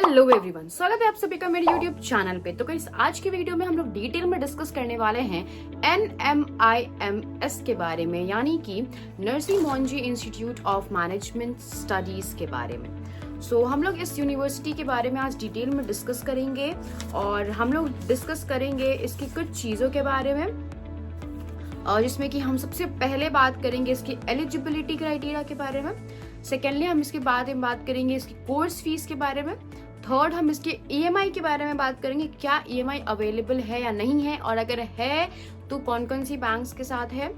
Hello everyone, स्वागत है आप सभी का मेरे यूट्यूब चैनल पे। तो गाइस, आज की वीडियो में हम लोग डिटेल में डिस्कस करने वाले हैं NMIMS के बारे में, यानी कि Narsi Monjee institute of management studies के बारे में। हम लोग इस यूनिवर्सिटी के बारे में आज डिटेल में डिस्कस करेंगे और हम लोग डिस्कस करेंगे इसकी कुछ चीज़ों के बारे में, जिसमें कि हम सबसे पहले बात करेंगे इसकी एलिजिबिलिटी क्राइटेरिया के बारे में। सेकेंडली हम इसके बाद में बात करेंगे इसकी कोर्स फीस के बारे में। थर्ड हम इसके EMI के बारे में बात करेंगे, क्या EMI अवेलेबल है या नहीं है, और अगर है तो कौन कौन सी बैंक्स के साथ है।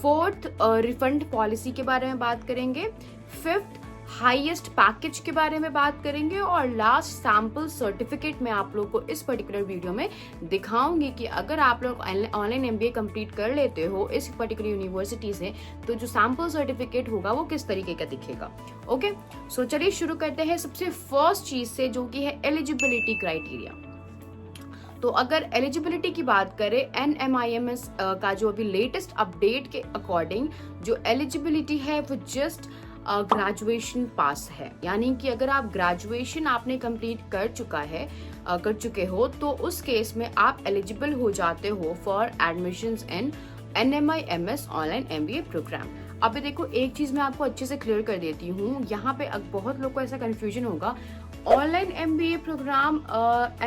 फोर्थ रिफंड पॉलिसी के बारे में बात करेंगे। फिफ्थ हाईएस्ट पैकेज के बारे में बात करेंगे और लास्ट सैंपल सर्टिफिकेट मैं आप लोग को इस पर्टिकुलर वीडियो में दिखाऊंगी कि अगर आप लोग ऑनलाइन MBA कंप्लीट कर लेते हो इस पर्टिकुलर यूनिवर्सिटी से तो जो सैंपल सर्टिफिकेट होगा वो किस तरीके का दिखेगा। ओके, सो चलिए शुरू करते हैं सबसे फर्स्ट चीज से, जो कि है एलिजिबिलिटी क्राइटेरिया। तो अगर एलिजिबिलिटी की बात करें NMIMS का जो अभी लेटेस्ट अपडेट के अकॉर्डिंग जो एलिजिबिलिटी है वो जस्ट ग्रेजुएशन पास है, यानी कि अगर आप ग्रेजुएशन आपने कंप्लीट कर चुके हो तो उस केस में आप एलिजिबल हो जाते हो for admissions in NMIMS online MBA programme. अभी देखो, एक चीज मैं आपको अच्छे से क्लियर कर देती हूँ, यहाँ पे बहुत लोग को ऐसा कंफ्यूजन होगा। ऑनलाइन MBA प्रोग्राम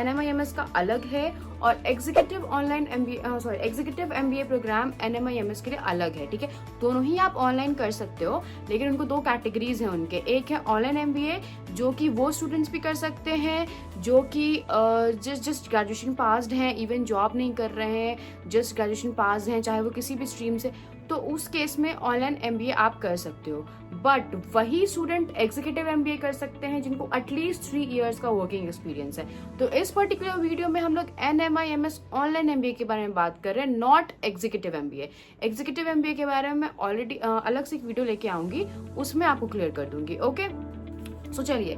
NMIMS का अलग है और एग्जीक्यूटिव MBA प्रोग्राम NMIMS के लिए अलग है। ठीक है, दोनों ही आप ऑनलाइन कर सकते हो, लेकिन उनको दो कैटेगरीज हैं उनके। एक है ऑनलाइन MBA जो कि वो स्टूडेंट्स भी कर सकते हैं जो कि जस्ट ग्रेजुएशन पास्ड हैं, इवन जॉब नहीं कर रहे हैं, जस्ट ग्रेजुएशन पास्ड हैं, चाहे वो किसी भी स्ट्रीम से, तो उस केस में ऑनलाइन MBA आप कर सकते हो। बट वही स्टूडेंट एग्जीक्यूटिव MBA कर सकते हैं जिनको एटलीस्ट 3 इयर्स का वर्किंग एक्सपीरियंस है। तो इस पर्टिकुलर वीडियो में हम लोग NMIMS ऑनलाइन MBA के बारे में बात कर रहे हैं, not executive MBA। Executive MBA के बारे में मैं ऑलरेडी अलग से एक वीडियो लेके आऊंगी, उसमें आपको क्लियर कर दूंगी। ओके, सो चलिए,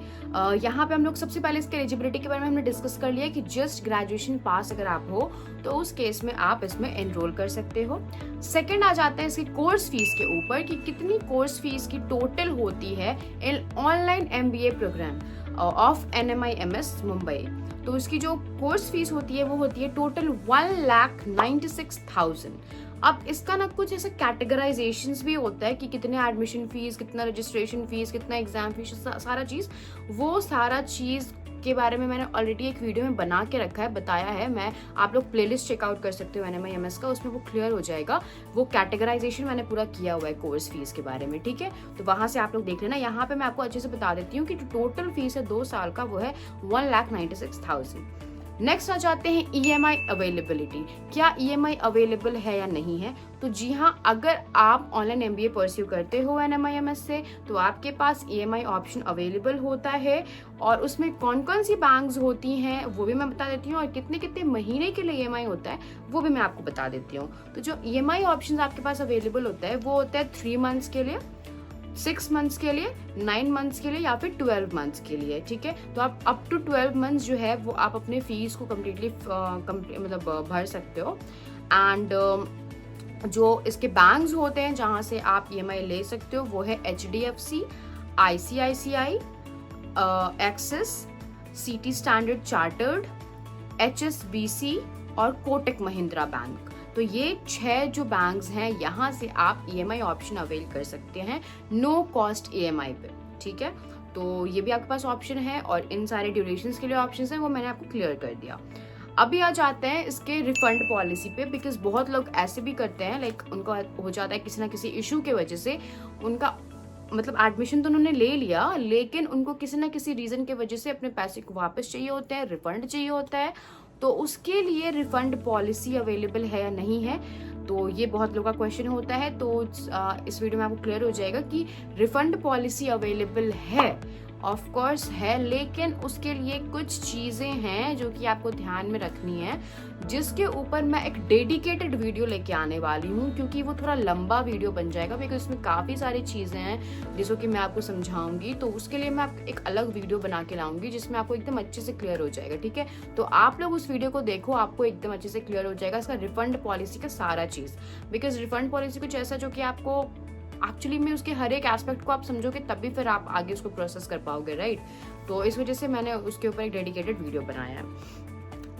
यहाँ पे हम लोग सबसे पहले इसके एलिजिबिलिटी के बारे में हमने डिस्कस कर लिया कि जस्ट ग्रेजुएशन पास अगर आप हो तो उस केस में आप इसमें एनरोल कर सकते हो। सेकंड आ जाते हैं इसकी कोर्स फीस के ऊपर कि कितनी कोर्स फीस की टोटल होती है in online MBA programme of NMIMS Mumbai. तो इसकी जो कोर्स फीस होती है वो होती है टोटल 1,96,000। अब इसका ना कुछ ऐसा कैटेगराइजेशंस भी होता है कि कितने एडमिशन फीस, कितना रजिस्ट्रेशन फीस, कितना एग्जाम फीस, सारा चीज के बारे में मैंने ऑलरेडी एक वीडियो में बना के रखा है, बताया है। मैं आप लोग प्लेलिस्ट चेकआउट कर सकते हो NMIMS का, उसमें वो क्लियर हो जाएगा। वो कैटेगराइजेशन मैंने पूरा किया हुआ है कोर्स फीस के बारे में, ठीक है, तो वहां से आप लोग देख लेना। यहाँ पे मैं आपको अच्छे से बता देती हूँ कि जो टोटल फीस है 2 साल का वो है 1,96,000। नेक्स्ट आ जाते हैं EMI अवेलेबिलिटी। क्या EMI अवेलेबल है या नहीं है? तो जी हाँ, अगर आप ऑनलाइन MBA परस्यू करते हो NMIMS से तो आपके पास EMI ऑप्शन अवेलेबल होता है, और उसमें कौन कौन सी बैंक्स होती हैं वो भी मैं बता देती हूँ, और कितने कितने महीने के लिए EMI होता है वो भी मैं आपको बता देती हूँ। तो जो EMI ऑप्शन आपके पास अवेलेबल होता है वो होता है 3 मंथ्स के लिए, 6 मंथ्स के लिए, 9 मंथ्स के लिए या फिर 12 मंथ्स के लिए। ठीक है, तो आप अप टू 12 मंथ्स जो है वो आप अपने फीस को कम्प्लीटली भर सकते हो। एंड जो इसके बैंक्स होते हैं जहां से आप EMI ले सकते हो वो है HDFC, ICICI, axis, city standard chartered, HSBC और कोटक महिंद्रा बैंक। तो ये 6 जो बैंक्स हैं यहाँ से आप EMI ऑप्शन अवेल कर सकते हैं नो कॉस्ट EMI पे। ठीक है, तो ये भी आपके पास ऑप्शन है, और इन सारे ड्यूरेशंस के लिए ऑप्शंस हैं वो मैंने आपको क्लियर कर दिया। अभी आ जाते हैं इसके रिफंड पॉलिसी पे, बिकॉज बहुत लोग ऐसे भी करते हैं, लाइक उनको हो जाता है किसी ना किसी इशू के वजह से उनका एडमिशन तो उन्होंने ले लिया, लेकिन उनको किसी ना किसी रीजन के वजह से अपने पैसे को वापस चाहिए होते हैं, रिफंड चाहिए होता है। तो उसके लिए रिफंड पॉलिसी अवेलेबल है या नहीं है, तो ये बहुत लोगों का क्वेश्चन होता है। तो इस वीडियो में आपको क्लियर हो जाएगा कि रिफंड पॉलिसी अवेलेबल है, ऑफ कोर्स है, लेकिन उसके लिए कुछ चीजें हैं जो कि आपको ध्यान में रखनी है, जिसके ऊपर मैं एक डेडिकेटेड वीडियो लेके आने वाली हूँ, क्योंकि वो थोड़ा लंबा वीडियो बन जाएगा, बिकॉज उसमें काफी सारी चीजें हैं जिसको कि मैं आपको समझाऊंगी। तो उसके लिए मैं एक अलग वीडियो बना के लाऊंगी जिसमें आपको एकदम अच्छे से क्लियर हो जाएगा। ठीक है, तो आप लोग उस वीडियो को देखो, आपको एकदम अच्छे से क्लियर हो जाएगा इसका रिफंड पॉलिसी का सारा चीज। बिकॉज रिफंड पॉलिसी कुछ ऐसा जो कि आपको एक्चुअली में उसके हर एक एस्पेक्ट को आप समझोगे तभी फिर आप आगे उसको प्रोसेस कर पाओगे, राइट। तो इस वजह से मैंने उसके ऊपर एक डेडिकेटेड वीडियो बनाया है।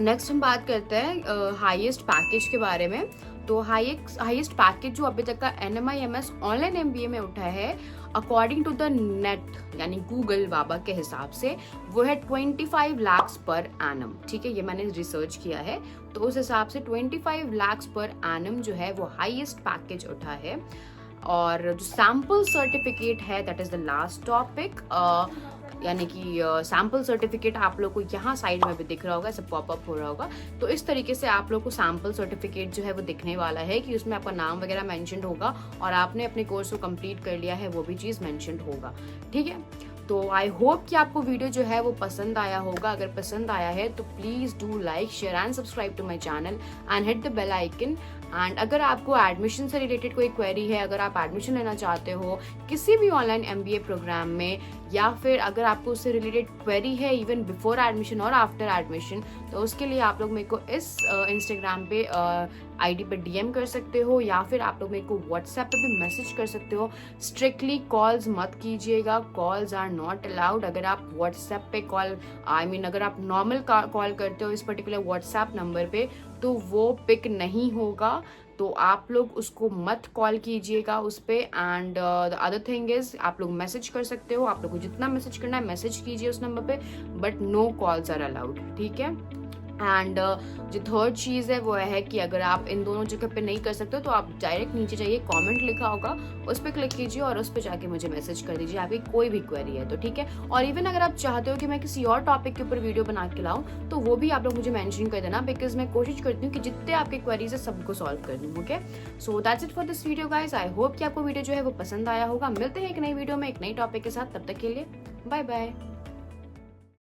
नेक्स्ट हम बात करते हैं हाईएस्ट पैकेज के बारे में। तो हाईएस्ट पैकेज जो अभी तक का NMIMS ऑनलाइन MBA में उठा है, अकॉर्डिंग टू द नेट यानी गूगल बाबा के हिसाब से, वो है 25 लाख पर एनम। ठीक है, ये मैंने रिसर्च किया है, तो उस हिसाब से 25 लाख पर एनम जो है वो हाईएस्ट पैकेज उठा है। और जो सैम्पल सर्टिफिकेट है, that is the last topic, यानी कि सैम्पल सर्टिफिकेट आप लोग को यहाँ साइड में भी दिख रहा होगा, ऐसे पॉपअप हो रहा होगा। तो इस तरीके से आप लोग को सैम्पल सर्टिफिकेट जो है वो दिखने वाला है कि उसमें आपका नाम वगैरह मेंशन्ड होगा और आपने अपने कोर्स को कंप्लीट कर लिया है, वो भी चीज़ मेंशन्ड होगा। ठीक है, तो आई होप कि आपको वीडियो जो है वो पसंद आया होगा। अगर पसंद आया है तो please do like, share and subscribe to my channel and hit the bell icon. And अगर आपको एडमिशन से रिलेटेड कोई क्वेरी है, अगर आप एडमिशन लेना चाहते हो किसी भी ऑनलाइन MBA प्रोग्राम में, या फिर अगर आपको उससे रिलेटेड क्वेरी है इवन बिफोर एडमिशन और आफ्टर एडमिशन, तो उसके लिए आप लोग मेरे को इस इंस्टाग्राम पे ID पे DM कर सकते हो, या फिर आप लोग मेरे को व्हाट्सएप पे भी मैसेज कर सकते हो। स्ट्रिक्टली कॉल्स मत कीजिएगा, कॉल्स आर नॉट अलाउड। अगर आप व्हाट्सएप पे कॉल, अगर आप नॉर्मल कॉल करते हो इस पर्टिकुलर व्हाट्सएप नंबर पे, तो वो पिक नहीं होगा, तो आप लोग उसको मत कॉल कीजिएगा उस पर। And the other thing is, आप लोग मैसेज कर सकते हो, आप लोग को जितना मैसेज करना है मैसेज कीजिए उस नंबर पे, but no calls are allowed. ठीक है, एंड जो थर्ड चीज़ है वो है कि अगर आप इन दोनों जगह पे नहीं कर सकते हो तो आप डायरेक्ट नीचे जाइए, कमेंट लिखा होगा उस पर क्लिक कीजिए और उस पर जाके मुझे मैसेज कर दीजिए, आपकी कोई भी क्वेरी है तो। ठीक है, और इवन अगर आप चाहते हो कि मैं किसी और टॉपिक के ऊपर वीडियो बना के लाऊं, तो वो भी आप लोग मुझे मेंशन कर देना, बिकॉज मैं कोशिश करती हूँ कि जितने आपके क्वेरीज है सबको सॉल्व कर दूँ। Okay, so that's it for this video guys. I hope कि आपको वीडियो जो है वो पसंद आया होगा। मिलते हैं एक नई वीडियो में एक नई टॉपिक के साथ, तब तक के लिए बाय बाय।